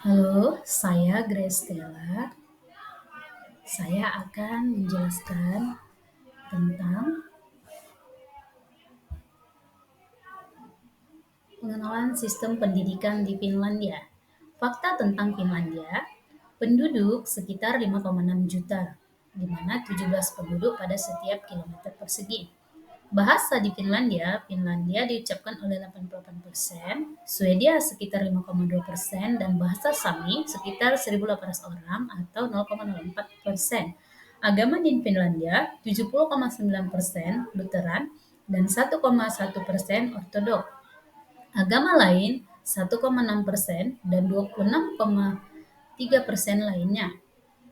Halo, saya Grace Stella. Saya akan menjelaskan tentang pengenalan sistem pendidikan di Finlandia. Fakta tentang Finlandia, penduduk sekitar 5,6 juta, di mana 17 penduduk pada setiap kilometer persegi. Bahasa di Finlandia, Finlandia diucapkan oleh 88%, Swedia sekitar 5,2%, dan bahasa Sami sekitar 1.800 orang atau 0,04%. Agama di Finlandia 70,9% Lutheran dan 1,1% Ortodok. Agama lain 1,6% dan 26,3% lainnya.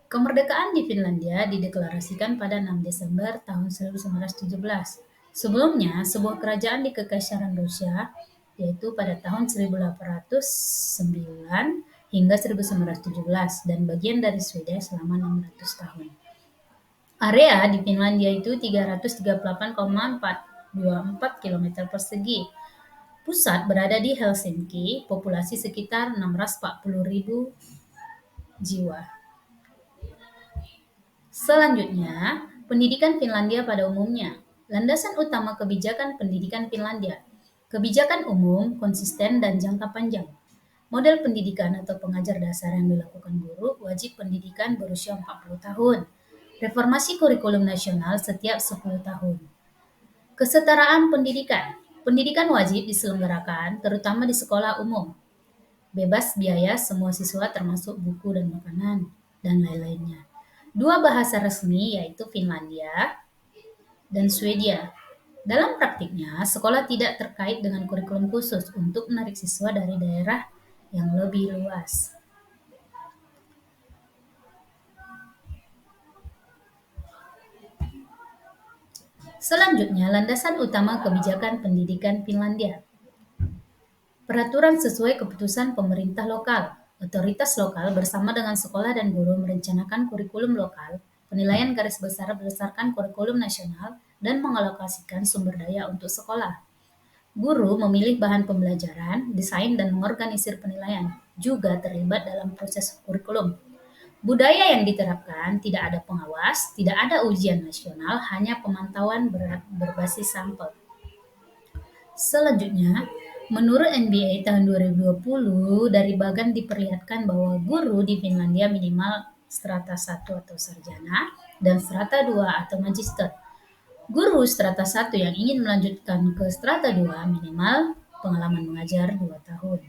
Kemerdekaan di Finlandia dideklarasikan pada 6 Desember tahun 1917. Sebelumnya, sebuah kerajaan di Kekaisaran Rusia, yaitu pada tahun 1809 hingga 1917, dan bagian dari Swedia selama 600 tahun. Area di Finlandia itu 338,424 km persegi. Pusat berada di Helsinki, populasi sekitar 640.000 jiwa. Selanjutnya, pendidikan Finlandia pada umumnya. Landasan utama kebijakan pendidikan Finlandia. Kebijakan umum, konsisten, dan jangka panjang. Model pendidikan atau pengajar dasar yang dilakukan guru wajib pendidikan berusia 40 tahun. Reformasi kurikulum nasional setiap 10 tahun. Kesetaraan pendidikan. Pendidikan wajib diselenggarakan terutama di sekolah umum. Bebas biaya semua siswa termasuk buku dan makanan, dan lain-lainnya. Dua bahasa resmi yaitu Finlandia dan Swedia. Dalam praktiknya, sekolah tidak terkait dengan kurikulum khusus untuk menarik siswa dari daerah yang lebih luas. Selanjutnya, landasan utama kebijakan pendidikan Finlandia. Peraturan sesuai keputusan pemerintah lokal. Otoritas lokal bersama dengan sekolah dan guru merencanakan kurikulum lokal, penilaian garis besar berdasarkan kurikulum nasional, dan mengalokasikan sumber daya untuk sekolah. Guru memilih bahan pembelajaran, desain, dan mengorganisir penilaian, juga terlibat dalam proses kurikulum. Budaya yang diterapkan, tidak ada pengawas, tidak ada ujian nasional, hanya pemantauan berbasis sampel. Selanjutnya, menurut NBA tahun 2020, dari Bagan diperlihatkan bahwa guru di Finlandia minimal strata 1 atau sarjana dan strata 2 atau magister. Guru strata 1 yang ingin melanjutkan ke strata 2 minimal pengalaman mengajar 2 tahun.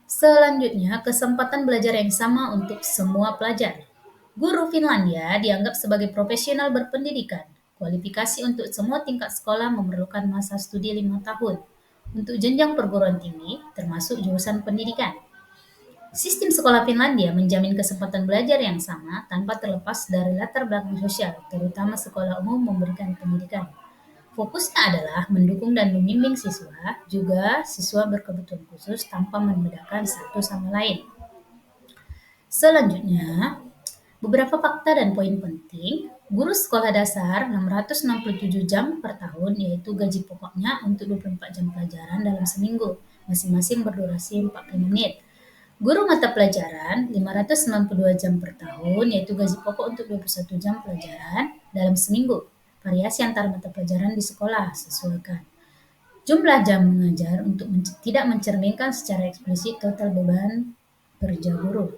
Selanjutnya, kesempatan belajar yang sama untuk semua pelajar. Guru Finlandia dianggap sebagai profesional berpendidikan. Kualifikasi untuk semua tingkat sekolah memerlukan masa studi 5 tahun. Untuk jenjang perguruan tinggi, termasuk jurusan pendidikan. Sistem sekolah Finlandia menjamin kesempatan belajar yang sama tanpa terlepas dari latar belakang sosial, terutama sekolah umum memberikan pendidikan. Fokusnya adalah mendukung dan membimbing siswa, juga siswa berkebutuhan khusus tanpa membedakan satu sama lain. Selanjutnya, beberapa fakta dan poin penting. Guru sekolah dasar 667 jam per tahun, yaitu gaji pokoknya untuk 24 jam pelajaran dalam seminggu, masing-masing berdurasi 45 menit. Guru mata pelajaran 592 jam per tahun, yaitu gaji pokok untuk 21 jam pelajaran dalam seminggu. Variasi antara mata pelajaran di sekolah sesuaikan. Jumlah jam mengajar untuk tidak mencerminkan secara eksplisit total beban kerja guru.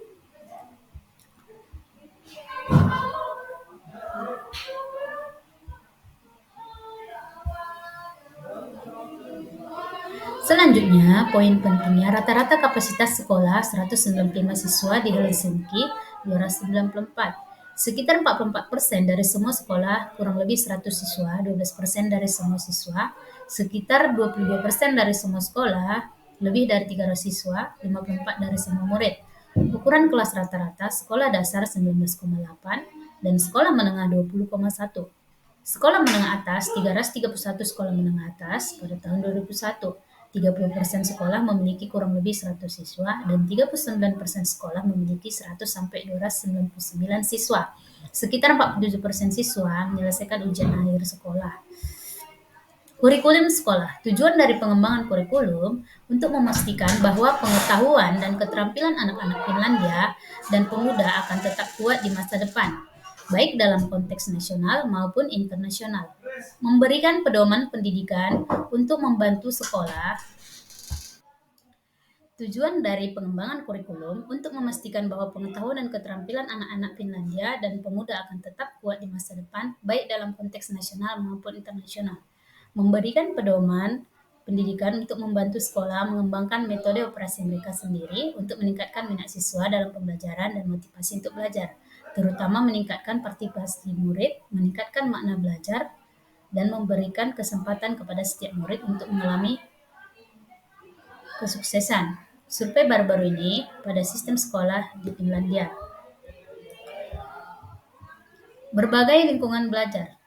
Selanjutnya, poin pentingnya rata-rata kapasitas sekolah 195 siswa di Helsinki 294. Sekitar 44% dari semua sekolah, kurang lebih 100 siswa, 12% dari semua siswa, sekitar 22% dari semua sekolah, lebih dari 300 siswa, 54 dari semua murid. Ukuran kelas rata-rata sekolah dasar 19,8 dan sekolah menengah 20,1. Sekolah menengah atas 331 sekolah menengah atas pada tahun 2001. 30% sekolah memiliki kurang lebih 100 siswa dan 39% sekolah memiliki 100 sampai 299 siswa. Sekitar 47% siswa menyelesaikan ujian akhir sekolah. Kurikulum sekolah. Tujuan dari pengembangan kurikulum untuk memastikan bahwa pengetahuan dan keterampilan anak-anak Finlandia dan pemuda akan tetap kuat di masa depan, baik dalam konteks nasional maupun internasional. Memberikan pedoman pendidikan untuk membantu sekolah. Tujuan dari pengembangan kurikulum untuk memastikan bahwa pengetahuan dan keterampilan anak-anak Finlandia dan pemuda akan tetap kuat di masa depan, baik dalam konteks nasional maupun internasional. Memberikan pedoman pendidikan untuk membantu sekolah mengembangkan metode operasi mereka sendiri untuk meningkatkan minat siswa dalam pembelajaran dan motivasi untuk belajar, terutama meningkatkan partisipasi murid, meningkatkan makna belajar, dan memberikan kesempatan kepada setiap murid untuk mengalami kesuksesan. Survei baru-baru ini pada sistem sekolah di Finlandia. Berbagai lingkungan belajar.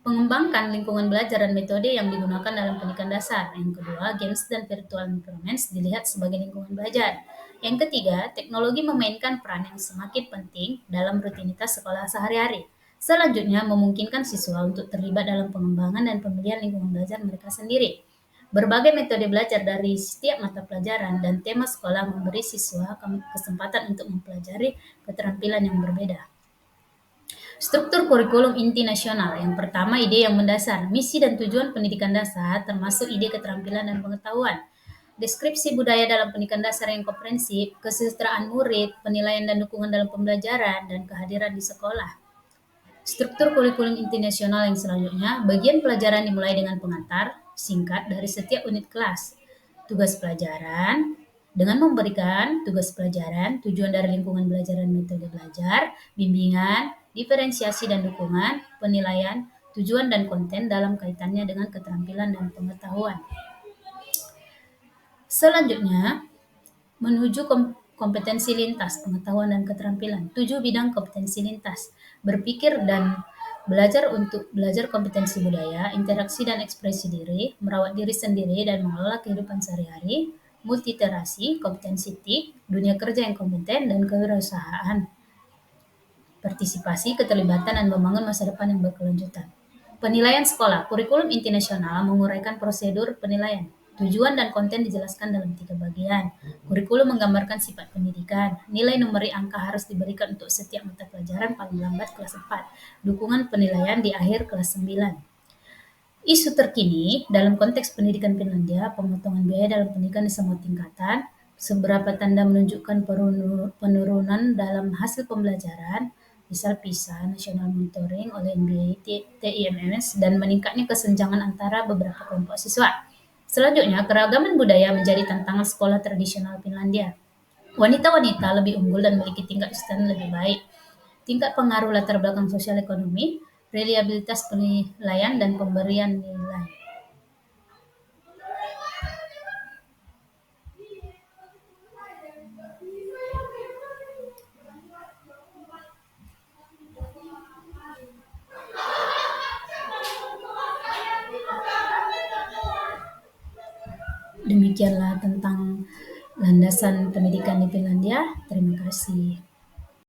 Mengembangkan lingkungan belajar dan metode yang digunakan dalam pendidikan dasar. Yang kedua, games dan virtual environments dilihat sebagai lingkungan belajar. Yang ketiga, teknologi memainkan peran yang semakin penting dalam rutinitas sekolah sehari-hari. Selanjutnya, memungkinkan siswa untuk terlibat dalam pengembangan dan pemilihan lingkungan belajar mereka sendiri. Berbagai metode belajar dari setiap mata pelajaran dan tema sekolah memberi siswa kesempatan untuk mempelajari keterampilan yang berbeda. Struktur kurikulum inti nasional. Yang pertama, ide yang mendasar, misi dan tujuan pendidikan dasar, termasuk ide keterampilan dan pengetahuan. Deskripsi budaya dalam pendidikan dasar yang komprehensif, kesejahteraan murid, penilaian dan dukungan dalam pembelajaran, dan kehadiran di sekolah. Struktur kurikulum inti nasional yang selanjutnya, bagian pelajaran dimulai dengan pengantar singkat dari setiap unit kelas. Tugas pelajaran, dengan memberikan tugas pelajaran, tujuan dari lingkungan belajar dan metode belajar, bimbingan, diferensiasi dan dukungan, penilaian, tujuan dan konten dalam kaitannya dengan keterampilan dan pengetahuan. Selanjutnya, menuju kompetensi lintas, pengetahuan dan keterampilan. 7 bidang kompetensi lintas. Berpikir dan belajar untuk belajar kompetensi budaya, interaksi dan ekspresi diri, merawat diri sendiri dan mengelola kehidupan sehari-hari, multiterasi, kompetensi TIK, dunia kerja yang kompeten, dan kewirausahaan. Partisipasi, keterlibatan, dan membangun masa depan yang berkelanjutan. Penilaian sekolah, kurikulum inti nasional menguraikan prosedur penilaian. Tujuan dan konten dijelaskan dalam 3 bagian. Kurikulum menggambarkan sifat pendidikan. Nilai numeri angka harus diberikan untuk setiap mata pelajaran paling lambat kelas 4. Dukungan penilaian di akhir kelas 9. Isu terkini dalam konteks pendidikan Finlandia, pemotongan biaya dalam pendidikan di semua tingkatan, seberapa tanda menunjukkan penurunan dalam hasil pembelajaran, misal PISA, National Monitoring oleh NBA, TIMS, dan meningkatnya kesenjangan antara beberapa kelompok siswa. Selanjutnya, keragaman budaya menjadi tantangan sekolah tradisional Finlandia. Wanita-wanita lebih unggul dan memiliki tingkat kesulitan lebih baik. Tingkat pengaruh latar belakang sosial ekonomi, reliabilitas penilaian, dan pemberian nilai. Demikianlah tentang landasan pendidikan di Finlandia. Terima kasih.